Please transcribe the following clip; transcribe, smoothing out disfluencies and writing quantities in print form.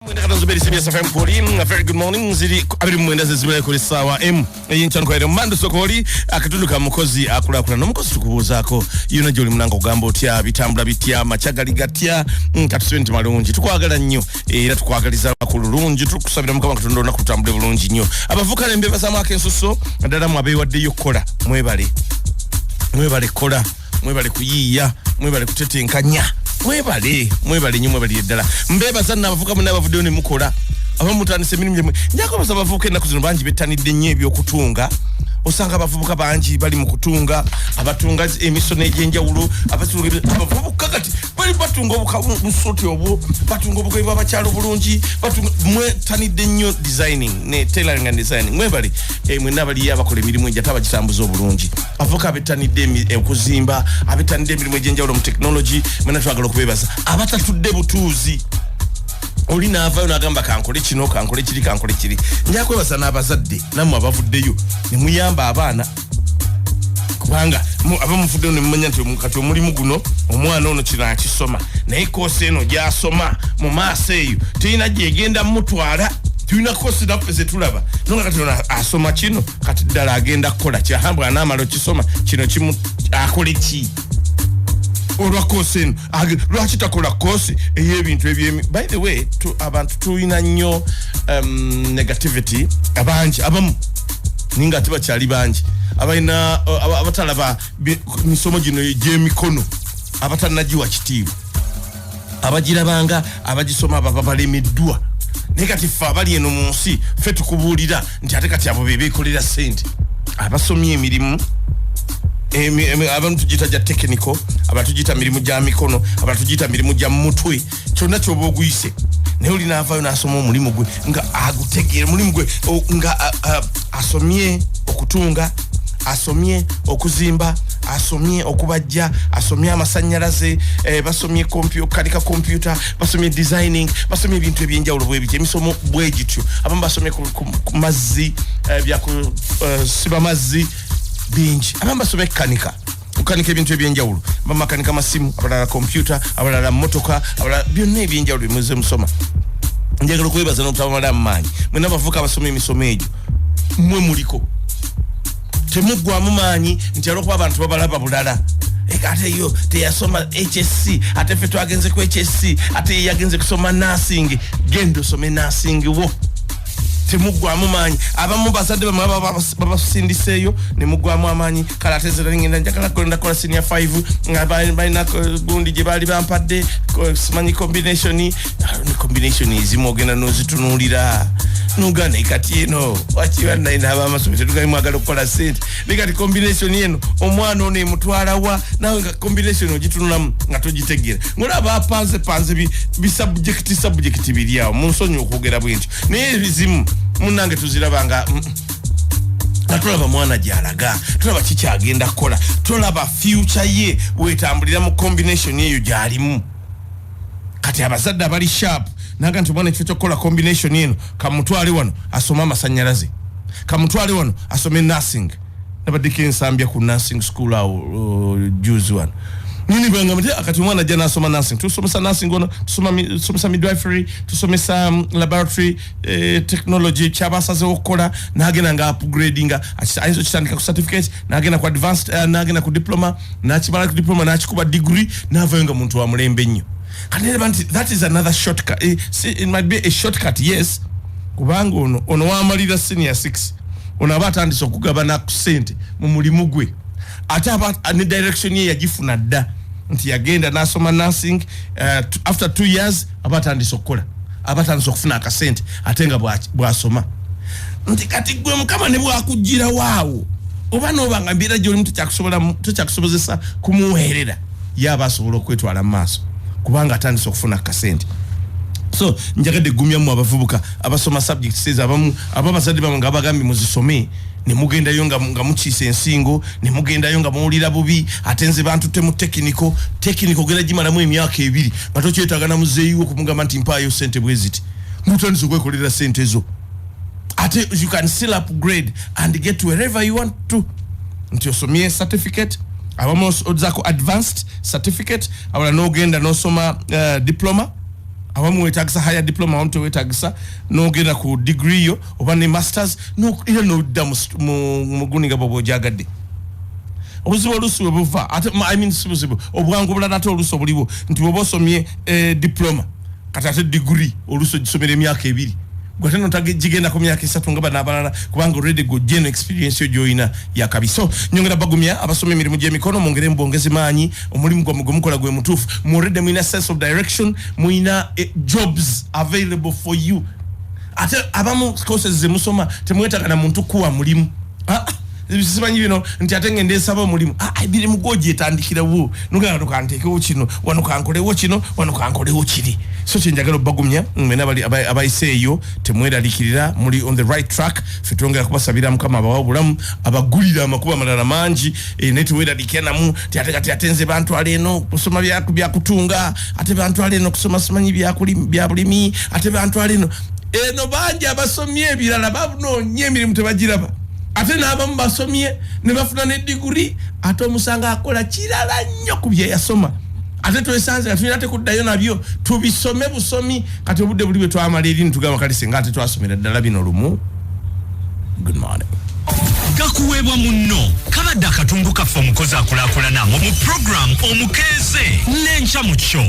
A very good morning. Ziri Emirimu ndazizibule kuli sawa M yinchano kwa mando sokoli akatunduka Omukozi Akulakulana Omukozi tukubuzaako yuna joli munanga ogamba otya bitambula bitya machagali gatya katusente malungi tukwagala nnyo era tukwagaliza kululungi tukusabira mukama Katonda na kutambule bulungi nnyo abavuka lembe basamaka ensuso ndala mu abeewaddeyo kola mwebale kola mwebale kuyiya mwebale kutetenkanya mwebale nnyo mwebale ddala mbeba zanna abavuka munna abavuddeyo ne mukola abamutandise emirimu gyemwe njako basaba abavubuka ennaku zino bangi bettanidde nnyo ebyokutunga osanga abavubuka bangi bali mu kutunga abatunga emisono egy'enjawulo abavubuka kati bali batunga obusoti obwo batunga obugoye bw'abakyalo bulungi batunga mwetanidde nnyo designing ne tailoring and designing mwebale mwenna baliyo abakola emirimu egyate abagitambuza obulungi abavubuka abettanidde okuzimba abettanidde emirimu egy'enjawulo mu technology mwenna twagala okubeebaza abatatudde butuuzi oli naavayo n'agamba kankole kino kankole kiri njakwebaza n'abazadde nammwe abavuddeyo ne muyamba abaana kubanga abamuvuddeyo ne mumanya nti kati omulimu guno omwana ono kino akisoma naye koosi eno gy'asoma mu maaso eyo terina gyegenda mutwala tulina koosi naffe zetulaba nonga kati ono asoma kino kati ddala agenda kukola kyahambwa anaamala okisoma kino kimu akole ki olwa kosi lwaki takola kosi ey'ebintu ebyemi by the way abantu tulina nnyo negativity abangi abamu ninga ate bakyali bangi abalina abatalaba misomo gino egy'emikono abatalinagiwa kitiibwa abagirabanga abagisoma baba balemeddwa naye kati ffe abali eno mu nsi ffe tukubuulira nti ate kati abo bebeekolera ssente abasomye emirimu abantu tugita ja technical abantu tugita mirimu gya mikono abantu tugita mirimu gya mutwe kyonna kyoba oguyise naye oli naavaayo n'asoma omulimu gwe nga agutegeera omulimu gwe nga asomye okutunga asomye okuzimba asomye okubajja asomye amasannyalaze basomye kanika computer basomye designing basomye ebintu ebyenjawulo bwebityo emisomo bwegityo abamu basomye ku mazzi byakusiba mazzi bingi abamu basomye kukanika ebintu ebyenjawulo bamakanika masimu abalala computer abalala motoka abalala byonna ebyenjawulo bimuze musoma njagala okwebaza n'obutabamala mu maanyi mwena abavuka abasoma emisomo egyo mmwe muliko temuggwamu maanyi nti alwokuba abantu babalaba bulala ate yo teyasoma HSC ate ffe twagenze ku HSC ate yagenze kusoma nursing genda osome nursing wo temuggwamu maanyi abamu bazadde bamwe babasindiseeyo ne muggwamu amaanyi kale ate zera ngenda njagala kwenda kola senior 5 nga balina gundi gye baali bampadde simanyi combination ezimu ogenda n'ozitunuulira nugane kati eno wakiba naina abamasomero tetugali mwagala okukola ssente ne kati combination eno omwana ono emutwala wa nawe nga combination ogitunulamu nga togitegeera ng'olaba apanze bisubjekiti biri awo munsonyi okwogera bwentyo naye ebizimu munnange tuziraba nga tulaba mwana gy'alaga tulaba kikyagenda kukola tulaba future ye wetambulira mu combination eyo gy'alimu kati abazadde abali sharp naga nti mwana ekifo ky'okukola combination eno kamutwale wano asome amasannyalaze kamutwale wano asome nursing nabaddeko ensambya ku nursing school awo juzi wano nini banga mti akati mwana jana asoma nursing tusomesa nursing ono tusomesa midwifery tusomesa laboratory technology kyabasaze okukola nagenda nga upgradinga ayinza okitandika ku certificate nagenda ku advanced nagenda ku diploma nakimala ku diploma nakikuba degree navayo nga muntu wa mulembe nnyo that is another shortcut. It might be a shortcut, yes. Kubanga ono wamalira senior 6 ono aba atandise okugabana ku ssente mu mulimu gwe ate aba ne direction ye yagifuna dda nti yagenda n'asoma nursing after 2 years aba atandise okukola aba atandise okufuna akasente ate nga bw'asoma nti kati gwe mukama ne bw'akuggira waawo oba n'obanga mbeera gy'olimu tekyakusobozesa kumuweerera ye aba asobola okwetwala mu maaso kubanga atandise okufuna akasente so njagadde gumyamu abavubuka abasoma subjects says abazadde bamwe nga bagambye muzisome ne mugendayo nga mukiisa ensingo ne mugendayo nga muwulira bubi ate nze bantutte mu technical genda gimalamu emyaka 2 nga tokyetaaga na muzeeyiwo okumugamba nti mpaayo ssente bwe ziti mutandise okwekolera ssente ezo ate you can still upgrade and get wherever you want to nti osomye certificate abamu ozaako advanced certificate abala n'ogenda n'osoma diploma abamu wetagisa higher diploma abamu wetagisa n'ogenda ku degree yo oba ne masters era n'odda mu guninga bw'oba ojagadde obuzibu oluusi bwe buva ate sibuzibu obwangu obulala ate oluusi obuliwo nti bw'oba osomye diploma kati ate degree oluusi ogisomera emyaka 2 gwe teno tagigenda ku myaka 3 nga banabalala kubanga already go gen experience yo joina yakabiso nyongera bagumya abasoma emirimu gy'emikono mongere mbongezi maanyi omulimu gwa mukola gwe mutufu mu already muina sense of direction muina jobs available for you ate abamu courses ze musoma temwetaka na muntu kuwa mulimu simanyi bino nti ate ngende nsaba omulimu biri mugoje etandikira wo nugana tukantekewo kino wano kankolewo kino wano kankolewo kiri so kyenjagala bagumya mwena bali abayiseeyo temweralikirira muli on the right track fetongera kubasabira mukama abawa obulamu abagulira amakuba amalala mangi netweralikira namu ate atenze bantu aleno kusoma byakutunga ate bantu aleno kusoma simanyi bya bulimi ate bantu aleno eno bangi abasomye ebirala babunonye emirimu tebagiraba ate n'abamu basomye ne bafuna ne degree ate omusanga akola kirala nnyo ku bye yasoma ate twesanze tulina ate kuddayo nabyo tubisome busomi kati obudde buli bwe twamala eri tugamba kali singa ate twasomera ddala bino lumu. Good morning. Gakuweebwa munno kabadde akatundu kaffe Omukozi Akulakulana mu program Omukeeze n'enkya mu kyo.